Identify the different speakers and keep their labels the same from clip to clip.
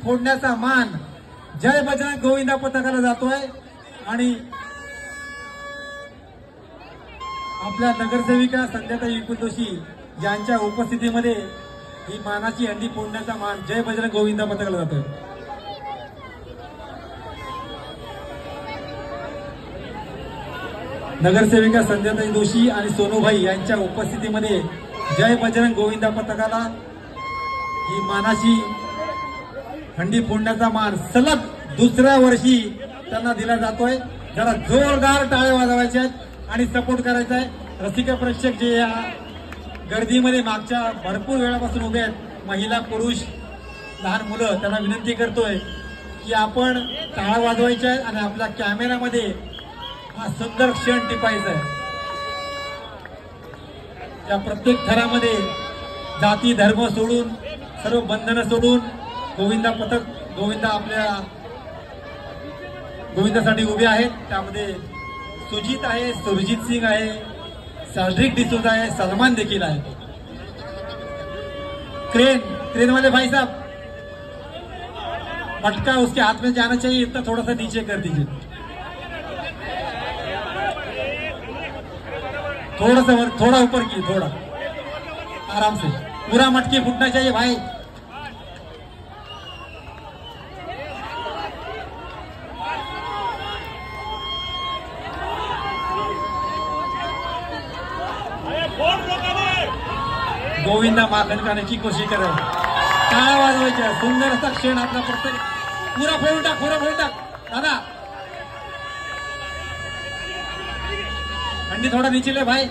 Speaker 1: फोडण्याचा मान जय बजरंग गोविंदा पथकाला जातोय आणि आपल्या नगरसेविका संध्याताई विपुल जोशी यांच्या उपस्थितीमध्ये ही मानाची हंडी फोडण्याचा मान जय बजरंग गोविंदा पथकाला जातोय। नगरसेविका संध्याताई जोशी आणि सोनूभाई यांच्या उपस्थितीमध्ये जय बजरंग गोविंदा पथकाला ही मानाची हंडी फोडण्याचा मान सलग दुसऱ्या वर्षी त्यांना दिला जातोय। जरा जोरदार टाळ्या वाजवायच्या आहेत आणि सपोर्ट करायचा आहे। रसिक प्रेक्षक जे या गर्दीमध्ये मागच्या भरपूर वेळापासून उभे आहेत, महिला पुरुष लहान मुलं, त्यांना विनंती करतोय की आपण टाळ्या वाजवायच्या आहेत आणि आपल्या कॅमेऱ्यामध्ये हा सुंदर क्षण टिपायचा आहे। या प्रत्येक थरामध्ये जाती धर्म सोडून, सर्व बंधनं सोडून गोविंदा पथक, गोविंदा आपल्या गोविंदासाठी उभे आहेत। त्यामध्ये सुजित आहे, सुरजीत सिंग आहे, साजरिक डिसूजा आहे, सलमान देखील आहे। क्रेन वाले भाई साहब, मटका उसके हाथ में जाना चाहिए, इतना थोड़ा सा नीचे कर दीजिए, थोड़ा ऊपर की, थोड़ा आराम से, पूरा मटकी फूटना चाहिए भाई। गोविंदा माखन करण्याची कोशिश कर रहे, टाळ्या वाजवायच्या, सुंदर असा क्षण आपला प्रत्येक, पुरा फोडून टाक दादा, हंडी थोड़ा नीचे ले भाई।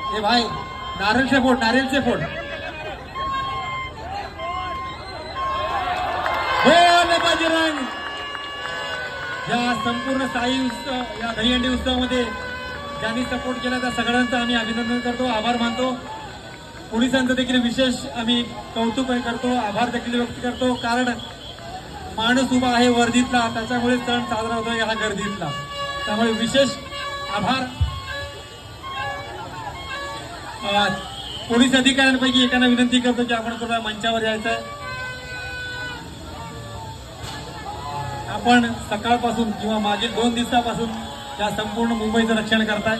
Speaker 1: ए भाई, नारियल से फोड़, बोल बजरंग। या संपूर्ण साई उत्सव, या दहीहंडी उत्सवामध्ये ज्यांनी सपोर्ट केला त्या सगळ्यांचं आम्ही अभिनंदन करतो, आभार मानतो। पोलिसांचं देखील विशेष आम्ही कौतुक करतो, आभार देखील व्यक्त करतो, कारण माणूस उभा आहे वर्दीतला, त्याच्यामुळे सण साजरा होतो या गर्दीतला, त्यामुळे विशेष आभार। पोलीस अधिकाऱ्यांपैकी एकांना विनंती करतो की आपण थोडा मंचावर यायचं आहे। आपण सकाळपासून किंवा मागील 2 दिवसापासून या संपूर्ण मुंबईचं रक्षण करताय।